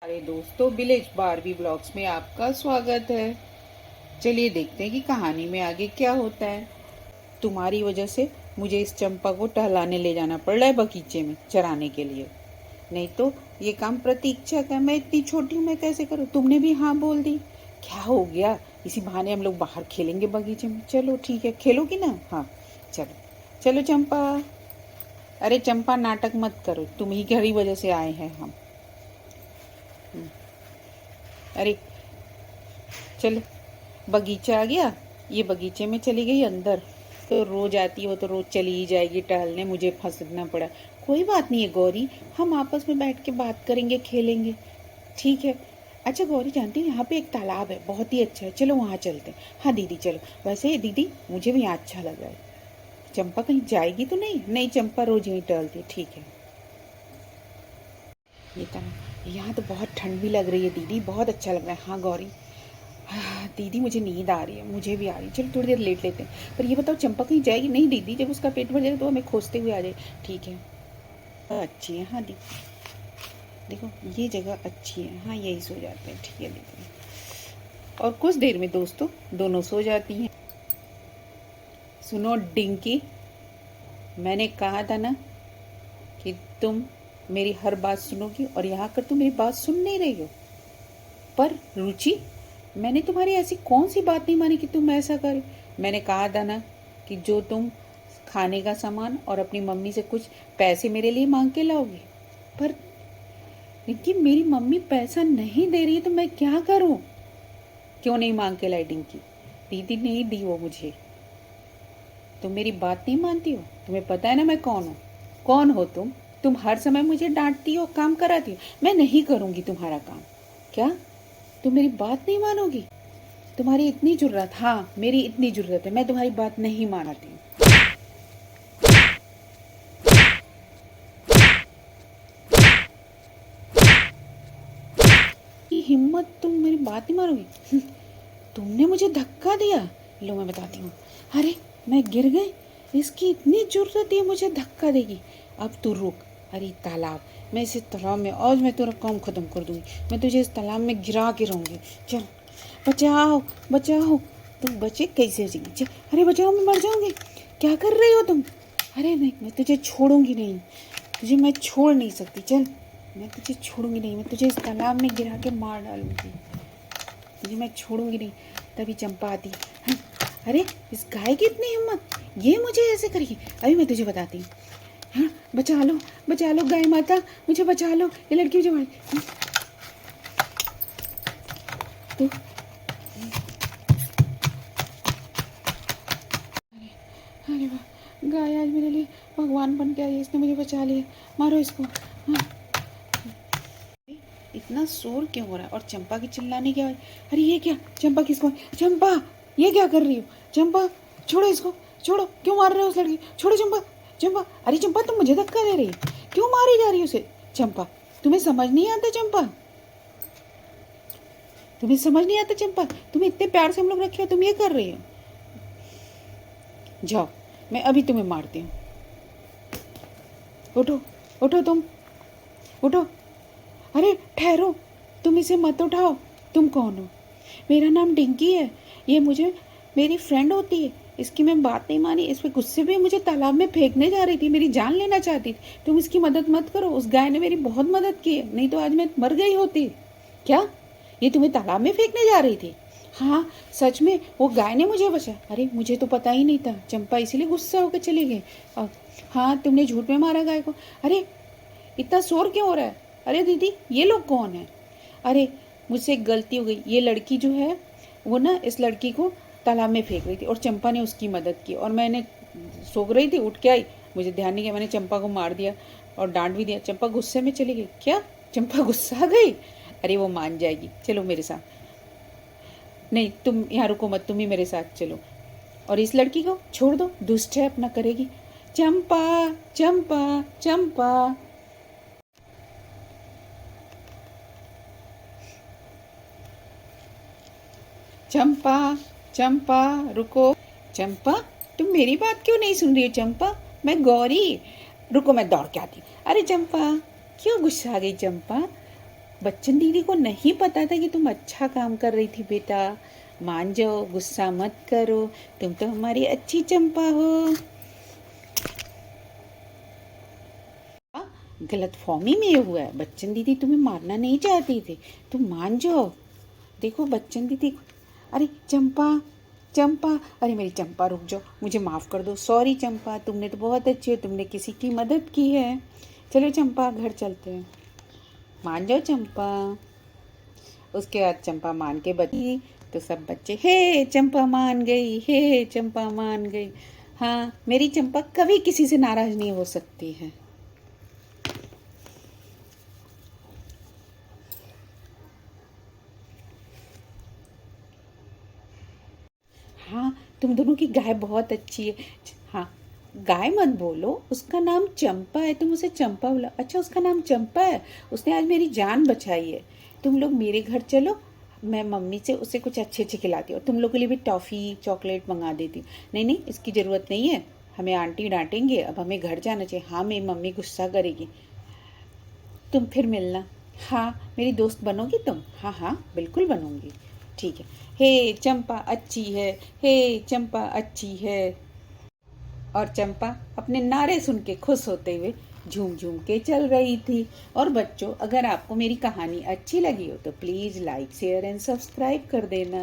अरे दोस्तों, village Barbie blogs में आपका स्वागत है। चलिए देखते हैं कि कहानी में आगे क्या होता है। तुम्हारी वजह से मुझे इस चंपा को टहलाने ले जाना पड़ रहा है बगीचे में चराने के लिए। नहीं तो ये काम प्रतीक्षा का, मैं इतनी छोटी हूँ, मैं कैसे करूँ। तुमने भी हाँ बोल दी, क्या हो गया। इसी बहाने हम लोग बाहर खेलेंगे बगीचे में। चलो ठीक है, खेलोगी ना। हाँ चलो चलो चंपा। अरे चंपा, नाटक मत करो, तुम ही की वजह से आए हैं हम। अरे चलो, बगीचा आ गया। ये बगीचे में चली गई अंदर, तो रोज आती है वो, तो रोज चली ही जाएगी टहलने, मुझे फंसना पड़ा। कोई बात नहीं है गौरी, हम आपस में बैठ के बात करेंगे, खेलेंगे। ठीक है। अच्छा गौरी, जानती है यहाँ पे एक तालाब है, बहुत ही अच्छा है, चलो वहाँ चलते हैं। हाँ दीदी चलो। वैसे दीदी मुझे भी यहाँ अच्छा लग रहा है। चंपा कहीं जाएगी तो नहीं? नहीं, चंपा रोज यहीं टहलती है। ठीक है। ये तालाब, यहाँ तो बहुत ठंड भी लग रही है दीदी, बहुत अच्छा लग रहा है। हाँ गौरी। हाँ, दीदी मुझे नींद आ रही है, मुझे भी आ रही है, चलो थोड़ी देर लेट लेते हैं। पर ये बताओ, चंपा कहीं जाएगी नहीं दीदी? जब उसका पेट भर जाएगा तो हमें खोजते हुए आ जाए। ठीक है। अच्छी है। हाँ दीदी, देखो ये जगह अच्छी है। हाँ यही सो जाते हैं। ठीक है दीदी। और कुछ देर में दोस्तों दोनों सो जाती हैं। सुनो डिंकी, मैंने कहा था ना कि तुम मेरी हर बात सुनोगी, और यहाँ कर तुम मेरी बात सुन नहीं रही हो। पर रुचि, मैंने तुम्हारी ऐसी कौन सी बात नहीं मानी कि तुम ऐसा करे। मैंने कहा था ना कि जो तुम खाने का सामान और अपनी मम्मी से कुछ पैसे मेरे लिए मांग के लाओगे। पर रिंकी, मेरी मम्मी पैसा नहीं दे रही है तो मैं क्या करूं? क्यों नहीं मांग के लाई डिंकी? दीदी नहीं दी वो मुझे। तुम मेरी बात नहीं मानती हो? तुम्हें पता है ना मैं कौन हूँ? कौन हो तुम? तुम हर समय मुझे डांटती हो, काम कराती हो। मैं नहीं करूंगी तुम्हारा काम। क्या तुम मेरी बात नहीं मानोगी? तुम्हारी इतनी जुर्रत? हाँ मेरी इतनी जुर्रत है, मैं तुम्हारी बात नहीं मानती हूँ। की हिम्मत, तुम मेरी बात नहीं मानोगी? तुमने मुझे धक्का दिया। लो मैं बताती हूँ। अरे मैं गिर गई, इसकी इतनी जुर्रत है मुझे धक्का देगी। अब तू रुक। अरे तालाब, मैं इस तालाब में आज मैं तेरा काम खत्म कर दूंगी। मैं तुझे इस तालाब में गिरा के रहूंगी। चल बचाओ बचाओ। तुम बचे कैसे जी? अरे बचाओ, मैं मर जाऊंगी। क्या कर रही हो तुम? अरे नहीं, मैं तुझे छोड़ूंगी नहीं, तुझे मैं छोड़ नहीं सकती। चल, मैं तुझे छोड़ूंगी नहीं, मैं तुझे इस तालाब में गिरा के मार डालूंगी। तुझे मैं छोड़ूंगी नहीं। तभी चंपा आती है। हाँ, अरे इस गाय की इतनी हिम्मत, ये मुझे ऐसे करेगी। अभी मैं तुझे बताती हूँ। हाँ, बचा लो गाय माता, मुझे बचा लो, ये लड़की मुझे मार। तो अरे वाह, गाय आज मेरे लिए भगवान बन के आई है, इसने मुझे बचा लिया। मारो इसको। हाँ। इतना शोर क्यों हो रहा है? और चंपा की चिल्लाने की आवाज। अरे ये क्या? चंपा किसको? चंपा, ये क्या कर रही हो? चंपा छोड़ो इसको, छोड़ो। क्यों मार रहे हो उस लड़की? छोड़ो चंपा। चंपा, अरे चंपा तुम मुझे धक्का दे रही हो, क्यों मारी जा रही हो उसे? चंपा, तुम्हें समझ नहीं आता? चंपा, तुम्हें समझ नहीं आता? चंपा, तुम्हें इतने प्यार से हम लोग रखे हो, तुम ये कर रही हो? जाओ, मैं अभी तुम्हें मारती हूँ। उठो, उठो तुम, उठो। अरे ठहरो, तुम इसे मत उठाओ। तुम कौन हो? मेरा नाम डिंकी है। ये मुझे मेरी फ्रेंड होती है, इसकी मैं बात नहीं मानी, इस पे गुस्से में मुझे तालाब में फेंकने जा रही थी, मेरी जान लेना चाहती थी। तुम इसकी मदद मत करो, उस गाय ने मेरी बहुत मदद की है, नहीं तो आज मैं मर गई होती। क्या? ये तुम्हें तालाब में फेंकने जा रही थी? हाँ सच में, वो गाय ने मुझे बचाया। अरे मुझे तो पता ही नहीं था चंपा, इसीलिए गुस्सा होकर चली गई। हाँ तुमने झूठ में मारा गाय को। अरे इतना शोर क्यों हो रहा है? अरे दीदी ये लोग कौन है? अरे मुझसे एक गलती हो गई, ये लड़की जो है वो ना इस लड़की को तालाब में फेंक रही थी, और चंपा ने उसकी मदद की, और मैंने सो रही थी, उठ के आई, मुझे ध्यान नहीं किया, मैंने चंपा को मार दिया और डांट भी दिया। चंपा गुस्से में चली गई। क्या? चंपा गुस्सा आ गई? अरे वो मान जाएगी, चलो मेरे साथ। नहीं तुम यहाँ रुको मत, तुम ही मेरे साथ चलो, और इस लड़की को छोड़ दो, दुष्ट है, अपना करेगी। चंपा चंपा चंपा। चंपा चंपा रुको। चंपा, तुम मेरी बात क्यों नहीं सुन रही हो? चंपा, मैं गौरी। रुको मैं दौड़ के आती। अरे चंपा, क्यों गुस्सा आ गई? चंपा, बच्चन दीदी को नहीं पता था कि तुम अच्छा काम कर रही थी बेटा। मान जाओ, गुस्सा मत करो, तुम तो हमारी अच्छी चंपा हो। गलतफहमी में ये हुआ है, बच्चन दीदी तुम्हें मारना नहीं चाहती थी, तुम मान जाओ। देखो बच्चन दीदी, अरे चंपा, चंपा, अरे मेरी चंपा रुक जाओ, मुझे माफ़ कर दो, सॉरी चंपा, तुमने तो बहुत अच्छी हो, तुमने किसी की मदद की है। चलो चंपा घर चलते हैं, मान जाओ चंपा। उसके बाद चंपा मान के बची तो सब बच्चे हे चंपा मान गई, हे चंपा मान गई। हाँ, मेरी चंपा कभी किसी से नाराज़ नहीं हो सकती है। हाँ, तुम दोनों की गाय बहुत अच्छी है। हाँ, गाय मत बोलो, उसका नाम चंपा है, तुम उसे चंपा बोला। अच्छा, उसका नाम चंपा है, उसने आज मेरी जान बचाई है। तुम लोग मेरे घर चलो, मैं मम्मी से उसे कुछ अच्छे अच्छे खिलाती हूँ, तुम लोग के लिए भी टॉफ़ी चॉकलेट मंगा देती हूँ। नहीं नहीं, इसकी ज़रूरत नहीं है, हमें आंटी डांटेंगे, अब हमें घर जाना चाहिए। हाँ, मेरी मम्मी गुस्सा करेगी, तुम फिर मिलना। हाँ, मेरी दोस्त बनोगी तुम? हाँ हाँ, बिल्कुल बनूंगी। ठीक है। हे चंपा अच्छी है, हे चंपा अच्छी है। और चंपा अपने नारे सुन के खुश होते हुए झूम झूम के चल रही थी। और बच्चों, अगर आपको मेरी कहानी अच्छी लगी हो तो please like share and subscribe कर देना।